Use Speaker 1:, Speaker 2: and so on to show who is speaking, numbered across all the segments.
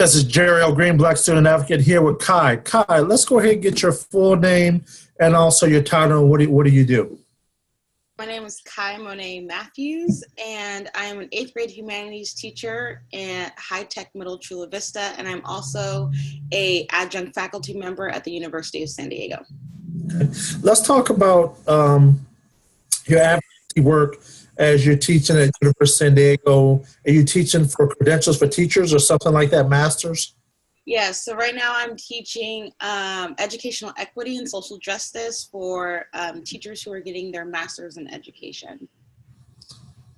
Speaker 1: This is Jerry L. Green, Black Student Advocate, here with Kai. Kai, let's go ahead and get your full name and also your title and what do you do?
Speaker 2: My name is Kai Monet Mathews, and I am an 8th grade humanities teacher at High Tech Middle Chula Vista, and I'm also an adjunct faculty member at the University of San Diego.
Speaker 1: Okay. Let's talk about your advocacy work as you're teaching at University of San Diego. Are you teaching for credentials for teachers or something like that, masters?
Speaker 2: Yes, so right now I'm teaching educational equity and social justice for teachers who are getting their master's in education.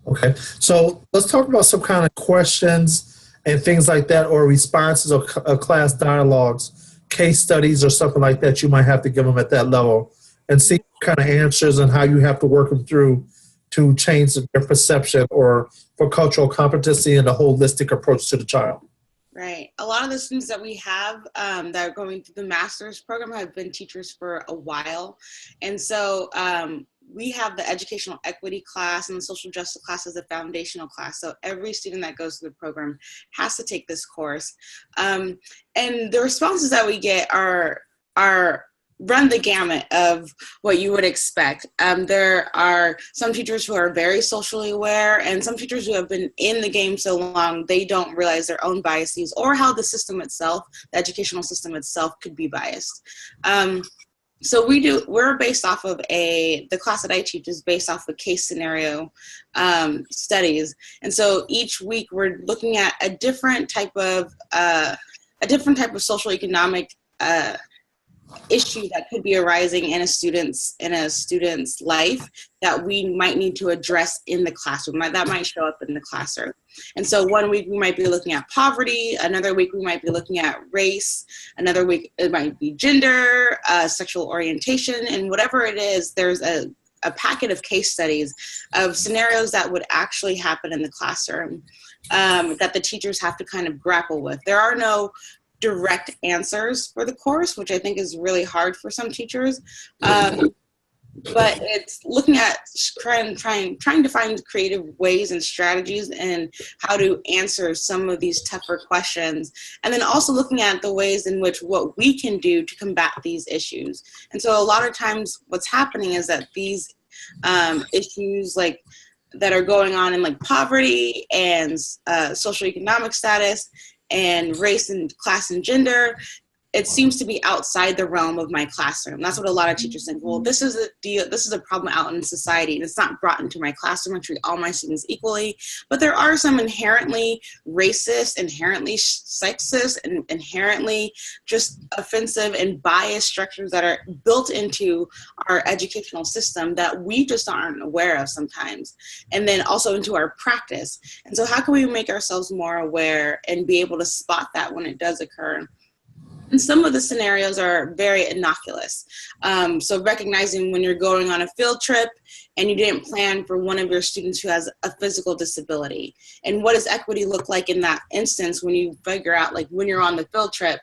Speaker 1: Okay, so let's talk about some kind of questions and things like that, or responses or class dialogues, case studies or something like that you might have to give them at that level and see what kind of answers and how you have to work them through to change their perception or for cultural competency and a holistic approach to the child.
Speaker 2: Right. A lot of the students that we have that are going through the master's program have been teachers for a while. And so we have the educational equity class and the social justice class as a foundational class. So every student that goes through the program has to take this course. And the responses that we get are run the gamut of what you would expect. There are some teachers who are very socially aware, and some teachers who have been in the game so long they don't realize their own biases or how the system itself, the educational system itself, could be biased. So we're based off of the class that I teach is based off of case scenario studies. And so each week we're looking at a different type of social economic issue that could be arising in a student's life that we might need to address in the classroom. That might show up in the classroom. And so one week we might be looking at poverty, another week we might be looking at race, another week it might be gender, sexual orientation, and whatever it is, there's a packet of case studies of scenarios that would actually happen in the classroom that the teachers have to kind of grapple with. There are no direct answers for the course, which I think is really hard for some teachers. But it's looking at trying to find creative ways and strategies and how to answer some of these tougher questions. And then also looking at the ways in which what we can do to combat these issues. And so a lot of times what's happening is that these issues that are going on in like poverty and socioeconomic status and race and class and gender, it seems to be outside the realm of my classroom. That's what a lot of teachers think. Well, this is a problem out in society, and it's not brought into my classroom. I treat all my students equally. But there are some inherently racist, inherently sexist, and inherently just offensive and biased structures that are built into our educational system that we just aren't aware of sometimes. And then also into our practice. And so how can we make ourselves more aware and be able to spot that when it does occur? And some of the scenarios are very innocuous. So recognizing when you're going on a field trip and you didn't plan for one of your students who has a physical disability. And what does equity look like in that instance when you figure out, like when you're on the field trip,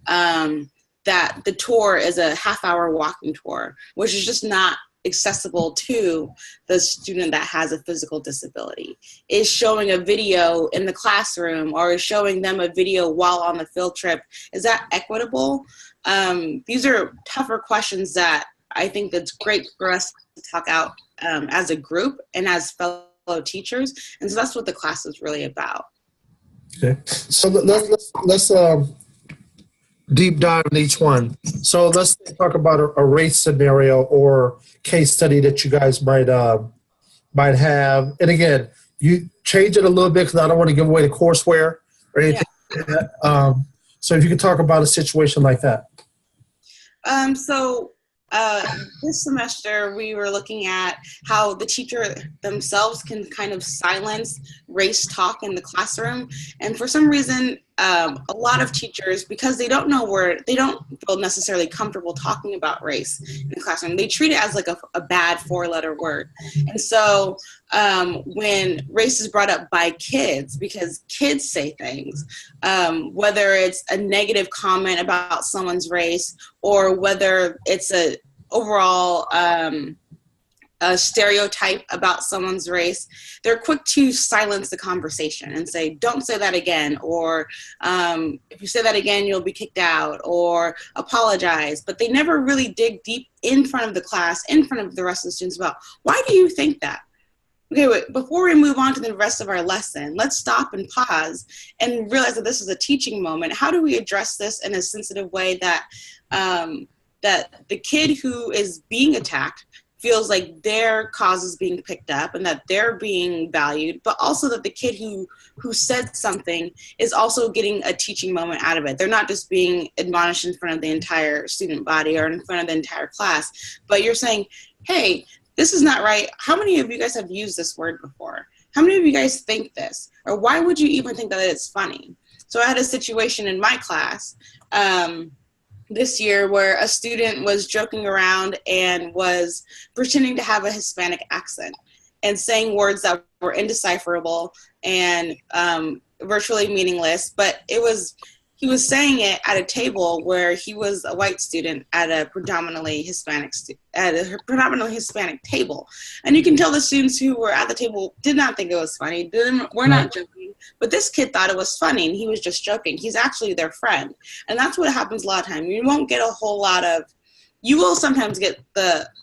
Speaker 2: that the tour is a half-hour walking tour, which is just not accessible to the student that has a physical disability. Is showing a video in the classroom or is showing them a video while on the field trip, is that equitable? These are tougher questions that I think that's great for us to talk out as a group and as fellow teachers. And so that's what the class is really about.
Speaker 1: Okay, so let's deep dive in each one. So let's talk about a race scenario or case study that you guys might have. And again, you change it a little bit because I don't want to give away the courseware or anything like that. So if you could talk about a situation like that.
Speaker 2: This semester we were looking at how the teacher themselves can kind of silence race talk in the classroom. And for some reason, a lot of teachers, because they don't feel necessarily comfortable talking about race in the classroom, they treat it as like a bad 4-letter word. And so when race is brought up by kids, because kids say things, whether it's a negative comment about someone's race or whether it's a overall a stereotype about someone's race, they're quick to silence the conversation and say, don't say that again, or if you say that again, you'll be kicked out, or apologize. But they never really dig deep in front of the class, in front of the rest of the students about, why do you think that? Okay, wait, before we move on to the rest of our lesson, let's stop and pause and realize that this is a teaching moment. How do we address this in a sensitive way that that the kid who is being attacked feels like their cause is being picked up and that they're being valued, but also that the kid who said something is also getting a teaching moment out of it. They're not just being admonished in front of the entire student body or in front of the entire class, but you're saying, hey, this is not right. How many of you guys have used this word before? How many of you guys think this? Or why would you even think that it's funny? So I had a situation in my class this year where a student was joking around and was pretending to have a Hispanic accent and saying words that were indecipherable and virtually meaningless, but he was saying it at a table where he was a white student at a predominantly Hispanic table. And you can tell the students who were at the table did not think it was funny, were not joking, but this kid thought it was funny and he was just joking. He's actually their friend. And that's what happens a lot of time. You won't get a whole lot of, you will sometimes get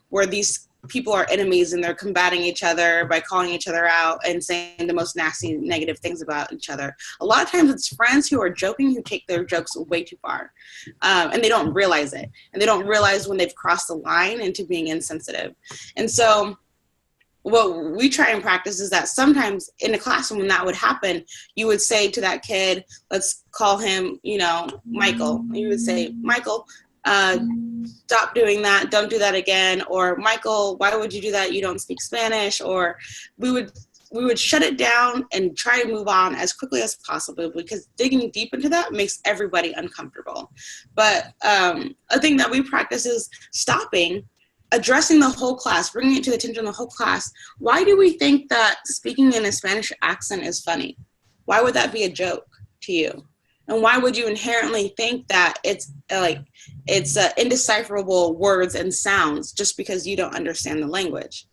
Speaker 2: where these people are enemies and they're combating each other by calling each other out and saying the most nasty negative things about each other. A lot of times it's friends who are joking who take their jokes way too far, and they don't realize it, and they don't realize when they've crossed the line into being insensitive. And so what we try and practice is that sometimes in a classroom when that would happen, you would say to that kid, let's call him, Michael. You would say, Michael, stop doing that, don't do that again, or Michael, why would you do that, you don't speak Spanish, or we would shut it down and try to move on as quickly as possible, because digging deep into that makes everybody uncomfortable. But a thing that we practice is stopping, addressing the whole class, bringing it to the attention of the whole class. Why do we think that speaking in a Spanish accent is funny? Why would that be a joke to you? And why would you inherently think that it's indecipherable words and sounds just because you don't understand the language?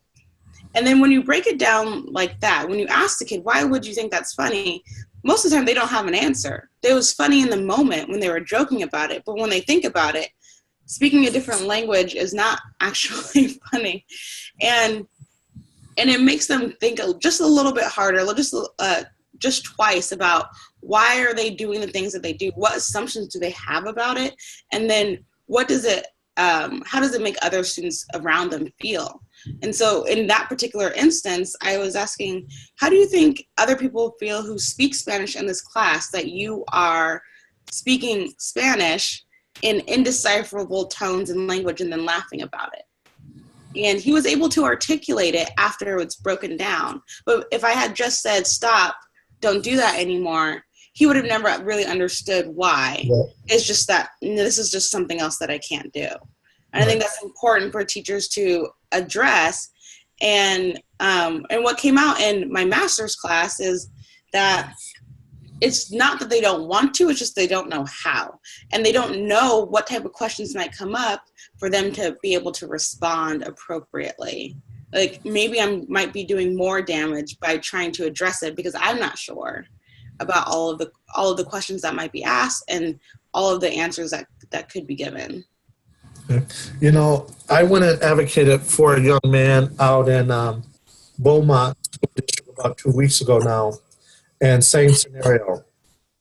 Speaker 2: And then when you break it down like that, when you ask the kid, why would you think that's funny? Most of the time they don't have an answer. It was funny in the moment when they were joking about it, but when they think about it, speaking a different language is not actually funny. And it makes them think just a little bit harder, just twice about why are they doing the things that they do? What assumptions do they have about it? And then how does it make other students around them feel? And so in that particular instance, I was asking, how do you think other people feel who speak Spanish in this class that you are speaking Spanish in indecipherable tones and language and then laughing about it? And he was able to articulate it after it's broken down. But if I had just said, stop, don't do that anymore, he would have never really understood why. Yeah. It's just that this is just something else that I can't do. And I think that's important for teachers to address. And what came out in my master's class is that it's not that they don't want to, it's just they don't know how. And they don't know what type of questions might come up for them to be able to respond appropriately. Like maybe I might be doing more damage by trying to address it because I'm not sure about all of the questions that might be asked and all of the answers that could be given.
Speaker 1: I went and advocated for a young man out in Beaumont about 2 weeks ago now, and same scenario,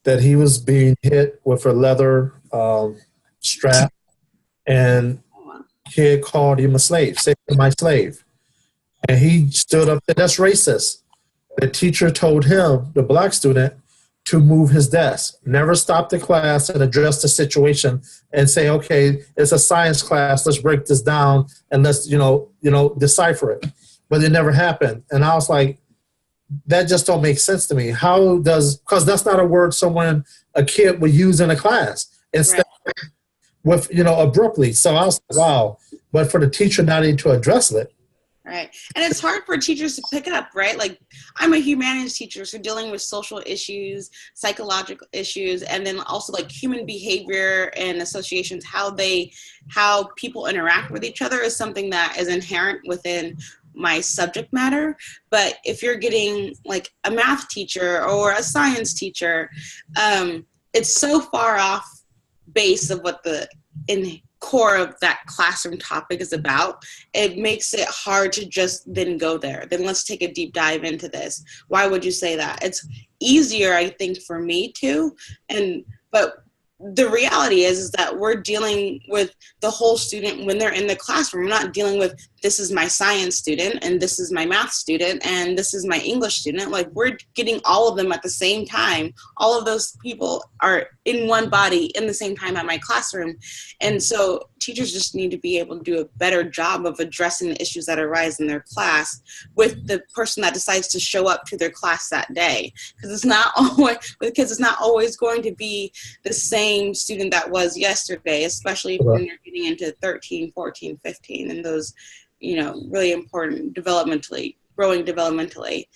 Speaker 1: that he was being hit with a leather strap, and kid called him a slave, said, "My slave." And he stood up, and that's racist. The teacher told him, the black student, to move his desk, never stop the class and address the situation and say, okay, it's a science class, let's break this down and let's, decipher it. But it never happened. And I was like, that just don't make sense to me. Because that's not a word a kid would use in a class instead with, abruptly. So I was like, wow. But for the teacher not even to address it.
Speaker 2: Right. And it's hard for teachers to pick up, right? Like I'm a humanities teacher, so dealing with social issues, psychological issues, and then also like human behavior and associations, how people interact with each other is something that is inherent within my subject matter. But if you're getting like a math teacher or a science teacher, it's so far off base of what the in core of that classroom topic is about. It makes it hard to just then go there. Then let's take a deep dive into this. Why would you say that? It's easier, I think, for me too. But the reality is that we're dealing with the whole student when they're in the classroom. We're not dealing with, this is my science student and this is my math student and this is my English student. Like, we're getting all of them at the same time. All of those people are in one body in the same time at my classroom. And so teachers just need to be able to do a better job of addressing the issues that arise in their class with the person that decides to show up to their class that day. Because it's not always going to be the same student that was yesterday, especially when you're getting into 13, 14, 15, and those, really important growing developmentally.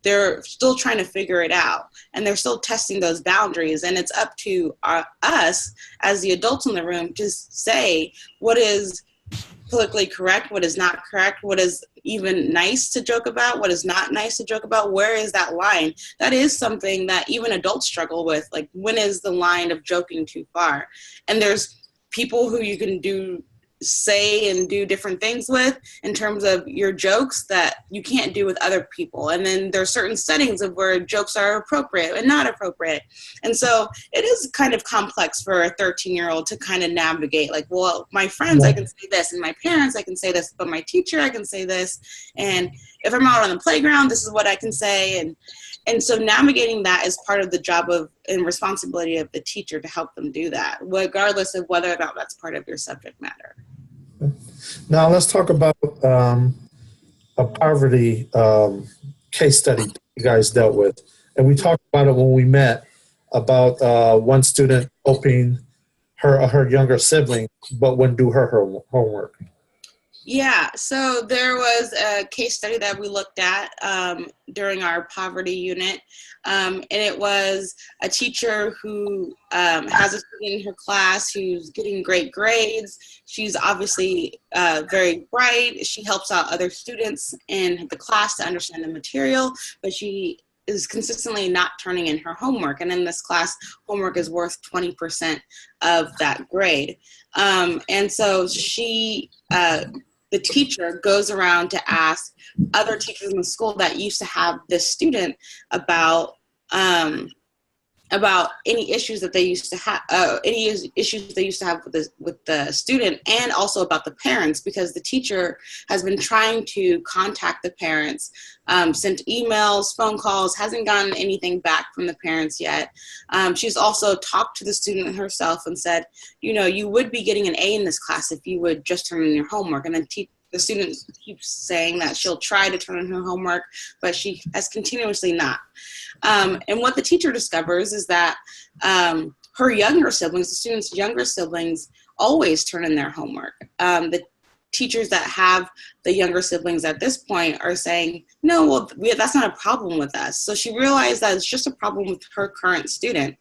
Speaker 2: They're still trying to figure it out, and they're still testing those boundaries. And it's up to us as the adults in the room to say what is politically correct, what is not correct, what is even nice to joke about, what is not nice to joke about. Where is that line? That is something that even adults struggle with. Like, when is the line of joking too far? And there's people who you can say and do different things with in terms of your jokes that you can't do with other people. And then there's certain settings of where jokes are appropriate and not appropriate. And so it is kind of complex for a 13-year-old to kind of navigate, like, well, my friends, I can say this, and my parents, I can say this, but my teacher, I can say this. And if I'm out on the playground, this is what I can say. And so navigating that is part of the job and responsibility of the teacher to help them do that, regardless of whether or not that's part of your subject matter.
Speaker 1: Now let's talk about a poverty case study you guys dealt with. And we talked about it when we met, about one student helping her younger sibling, but wouldn't do her homework.
Speaker 2: Yeah, so there was a case study that we looked at during our poverty unit, and it was a teacher who has a student in her class who's getting great grades. She's obviously very bright. She helps out other students in the class to understand the material, but she is consistently not turning in her homework. And in this class, homework is worth 20% of that grade. And so the teacher goes around to ask other teachers in the school that used to have this student about any issues that they used to have, with the student, and also about the parents, because the teacher has been trying to contact the parents, sent emails, phone calls, hasn't gotten anything back from the parents yet. She's also talked to the student herself and said, you would be getting an A in this class if you would just turn in your homework. And then the student keeps saying that she'll try to turn in her homework, but she has continuously not. And what the teacher discovers is that her younger siblings, the student's younger siblings, always turn in their homework. The teachers that have the younger siblings at this point are saying, no, well, that's not a problem with us. So she realized that it's just a problem with her current student.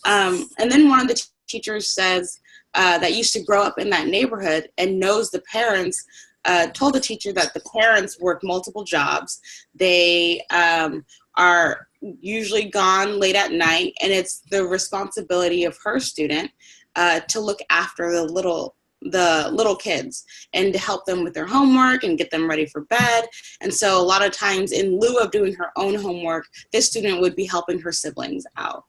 Speaker 2: And then one of the teachers says that used to grow up in that neighborhood and knows the parents, told the teacher that the parents work multiple jobs. They are usually gone late at night, and it's the responsibility of her student to look after the little kids and to help them with their homework and get them ready for bed. And so a lot of times, in lieu of doing her own homework, this student would be helping her siblings out.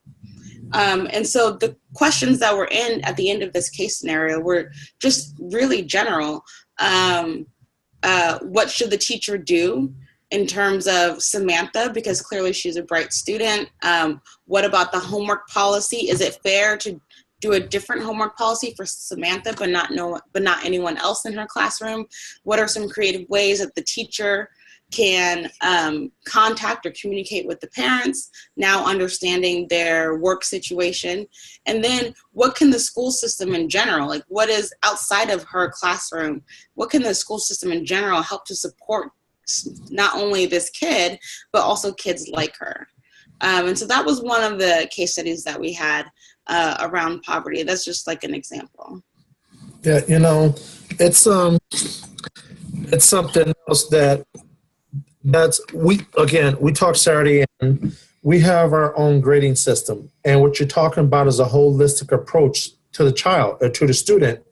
Speaker 2: And so the questions that were at the end of this case scenario were just really general. What should the teacher do in terms of Samantha, because clearly she's a bright student? What about the homework policy? Is it fair to do a different homework policy for Samantha, but not anyone else in her classroom? What are some creative ways that the teacher can contact or communicate with the parents, now understanding their work situation? And then what can the school system in general, like what is outside of her classroom, what can the school system in general help to support not only this kid, but also kids like her? And so that was one of the case studies that we had around poverty. That's just like an example.
Speaker 1: Yeah, it's something else we talked Saturday, and we have our own grading system. And what you're talking about is a holistic approach to the child or to the student,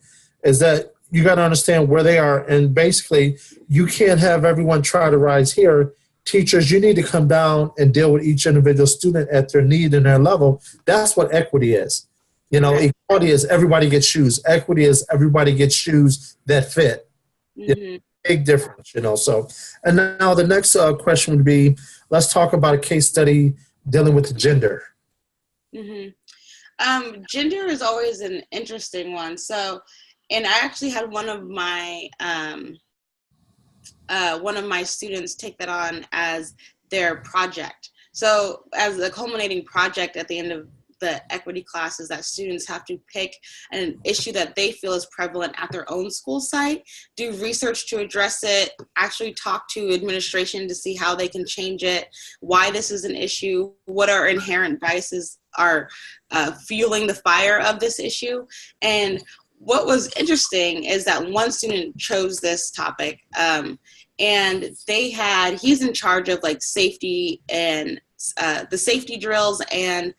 Speaker 1: is that you got to understand where they are. And basically, you can't have everyone try to rise here. Teachers, you need to come down and deal with each individual student at their need and their level. That's what equity is. Equality is everybody gets shoes. Equity is everybody gets shoes that fit.
Speaker 2: Mm-hmm.
Speaker 1: Big difference, So, and now the next question would be, let's talk about a case study dealing with gender.
Speaker 2: Mm-hmm. Gender is always an interesting one. So, and I actually had one of my students take that on as their project. So as a culminating project at the end of the equity classes, that students have to pick an issue that they feel is prevalent at their own school site, do research to address it, actually talk to administration to see how they can change it, why this is an issue, what are inherent biases are fueling the fire of this issue. And what was interesting is that one student chose this topic, and he's in charge of like safety and the safety drills and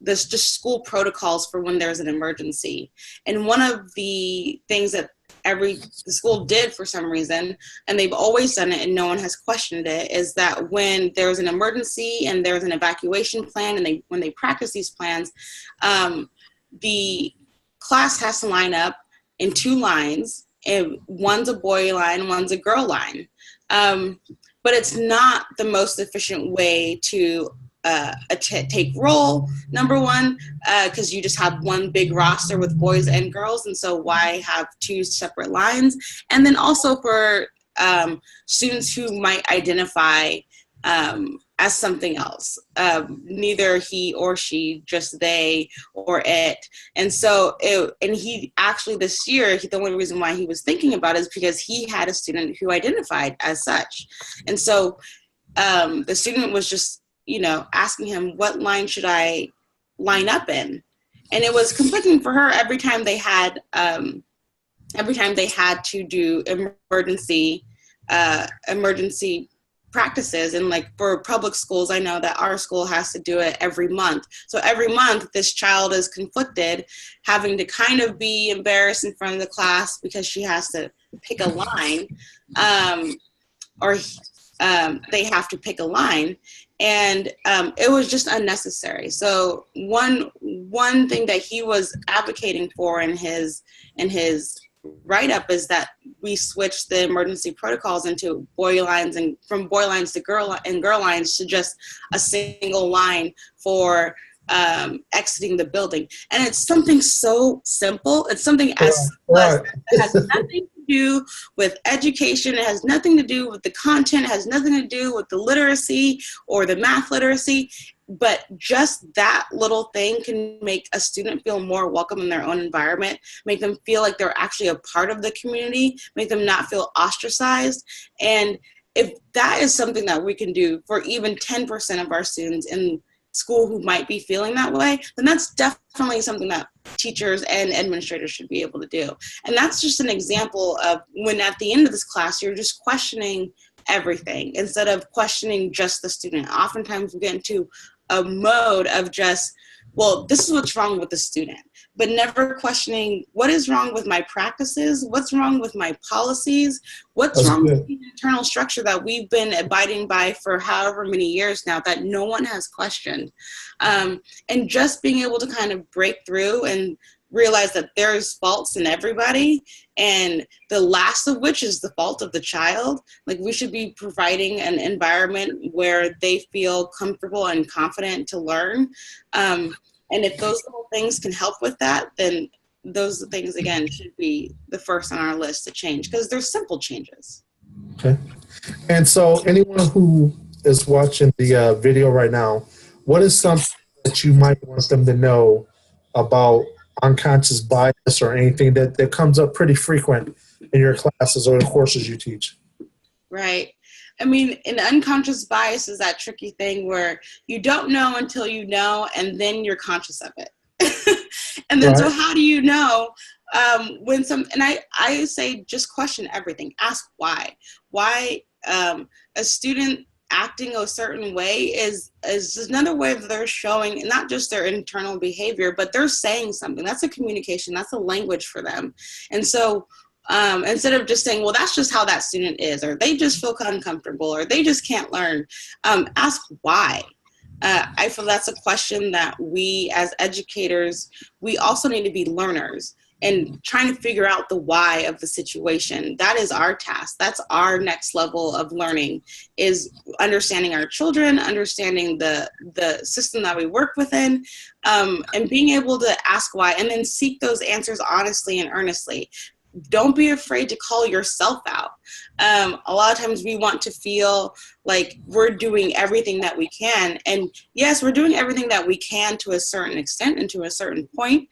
Speaker 2: this just school protocols for when there's an emergency. And one of the things that the school did for some reason, and they've always done it and no one has questioned it, is that when there's an emergency and there's an evacuation plan, and when they practice these plans, the class has to line up in two lines, and one's a boy line, one's a girl line. But it's not the most efficient way to take roll, number one, because you just have one big roster with boys and girls, and so why have two separate lines? And then also for students who might identify as something else, neither he or she, just they or it. And so, he actually this year, the only reason why he was thinking about it is because he had a student who identified as such. And so the student was just, asking him, what line should I line up in? And it was conflicting for her every time they had to do emergency practices. And like for public schools, I know that our school has to do it every month. So every month this child is conflicted, having to kind of be embarrassed in front of the class because she has to pick a line, they have to pick a line. And it was just unnecessary. So one thing that he was advocating for in his write-up is that we switch the emergency protocols into boy lines, and from boy lines to girl lines to just a single line for exiting the building. And it's something so simple. It's something as simple it has nothing to do with education. It has nothing to do with the content. It has nothing to do with the literacy or the math literacy. But just that little thing can make a student feel more welcome in their own environment, make them feel like they're actually a part of the community, make them not feel ostracized. And if that is something that we can do for even 10% of our students in school who might be feeling that way, then that's definitely something that teachers and administrators should be able to do. And that's just an example of when at the end of this class, you're just questioning everything instead of questioning just the student. Oftentimes we get into a mode of just, well, this is what's wrong with the student, but never questioning what is wrong with my practices, what's wrong with my policies, what's wrong with the internal structure that we've been abiding by for however many years now that no one has questioned. And just being able to kind of break through and realize that there's faults in everybody, and the last of which is the fault of the child. Like, we should be providing an environment where they feel comfortable and confident to learn. And if those little things can help with that, then those things, again, should be the first on our list to change, because they're simple changes.
Speaker 1: Okay. And so anyone who is watching the video right now, what is something that you might want them to know about unconscious bias or anything that comes up pretty frequent in your classes or the courses you teach?
Speaker 2: Right. I mean, an unconscious bias is that tricky thing where you don't know until you know, and then you're conscious of it. And then, right. So how do you know and I say just question everything. Ask why. Why a student acting a certain way is another way that they're showing not just their internal behavior, but they're saying something. That's a communication. That's a language for them. And so instead of just saying, well, that's just how that student is, or they just feel uncomfortable, or they just can't learn, ask why. I feel that's a question that we as educators, we also need to be learners and trying to figure out the why of the situation. That is our task. That's our next level of learning, is understanding our children, understanding the system that we work within, and being able to ask why, and then seek those answers honestly and earnestly. Don't be afraid to call yourself out. A lot of times we want to feel like we're doing everything that we can. And yes, we're doing everything that we can to a certain extent and to a certain point.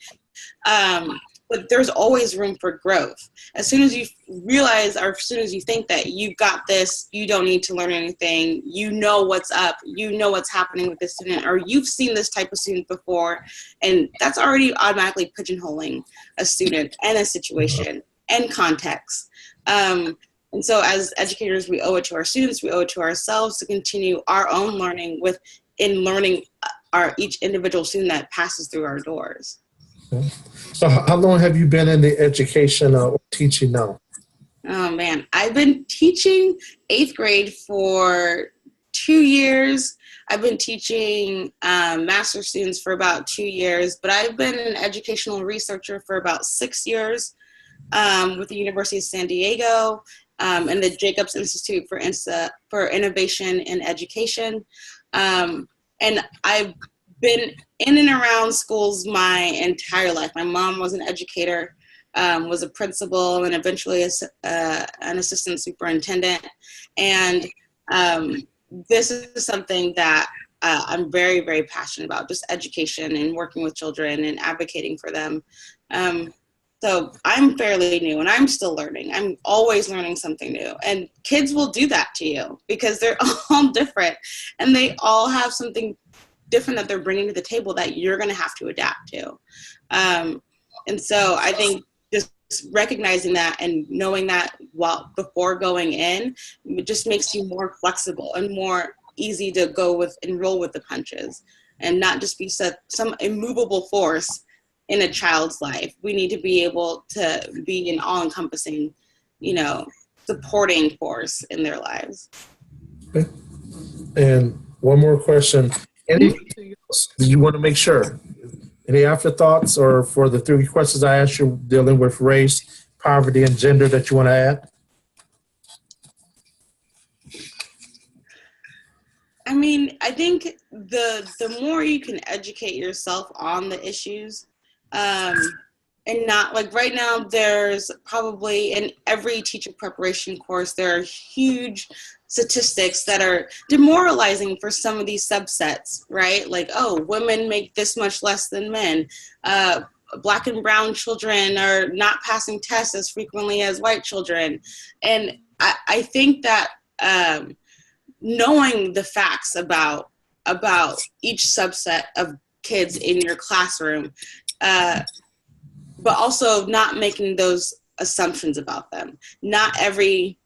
Speaker 2: But there's always room for growth. As soon as you realize, or as soon as you think that you've got this, you don't need to learn anything, you know what's up, you know what's happening with the student, or you've seen this type of student before, and that's already automatically pigeonholing a student and a situation and context. And so as educators, we owe it to our students, we owe it to ourselves to continue our own learning in learning each individual student that passes through our doors.
Speaker 1: Okay. So how long have you been in the education or teaching now?
Speaker 2: Oh man, I've been teaching 8th grade for 2 years. I've been teaching master students for about 2 years, but I've been an educational researcher for about 6 years with the University of San Diego and the Jacobs Institute for Innovation in Education. And I've been in and around schools my entire life. My mom was an educator, was a principal, and eventually an assistant superintendent. And this is something that I'm very, very passionate about, just education and working with children and advocating for them. So I'm fairly new and I'm still learning. I'm always learning something new. And kids will do that to you because they're all different and they all have something different that they're bringing to the table that you're going to have to adapt to. And so I think just recognizing that and knowing that before going in, it just makes you more flexible and more easy to roll with the punches and not just be some immovable force in a child's life. We need to be able to be an all-encompassing, supporting force in their lives.
Speaker 1: Okay. And one more question. Anything else that you want to make sure? Any afterthoughts or for the 3 questions I asked you dealing with race, poverty, and gender that you want to add?
Speaker 2: I mean, I think the more you can educate yourself on the issues, and not like right now, there's probably in every teacher preparation course, there are huge statistics that are demoralizing for some of these subsets, right? Like, oh, women make this much less than men. Black and brown children are not passing tests as frequently as white children. And I think that knowing the facts about each subset of kids in your classroom, but also not making those assumptions about them. Not every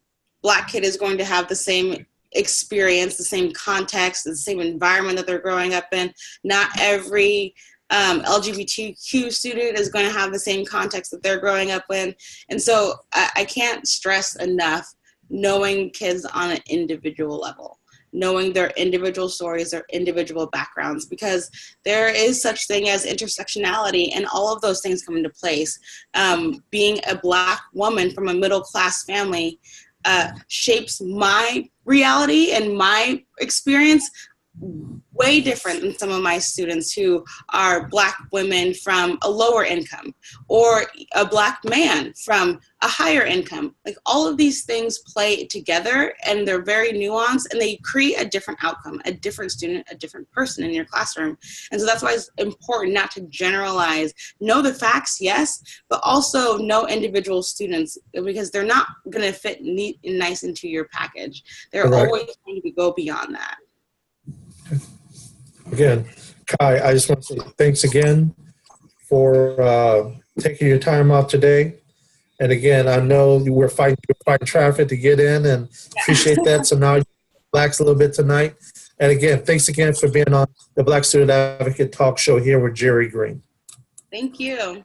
Speaker 2: Black kid is going to have the same experience, the same context, the same environment that they're growing up in. Not every LGBTQ student is going to have the same context that they're growing up in. And so I can't stress enough knowing kids on an individual level, knowing their individual stories, their individual backgrounds, because there is such thing as intersectionality and all of those things come into place. Being a Black woman from a middle-class family shapes my reality and my experience way different than some of my students who are Black women from a lower income or a Black man from a higher income. Like all of these things play together and they're very nuanced and they create a different outcome, a different student, a different person in your classroom. And so that's why it's important not to generalize, know the facts, yes, but also know individual students because they're not going to fit neat and nice into your package. They're always going to go beyond that.
Speaker 1: Again, Kai, I just want to say thanks again for taking your time off today. And again, I know you were fighting traffic to get in, and appreciate that. So now you relax a little bit tonight. And again, thanks again for being on the Black Student Advocate Talk Show here with Jerry Green.
Speaker 2: Thank you.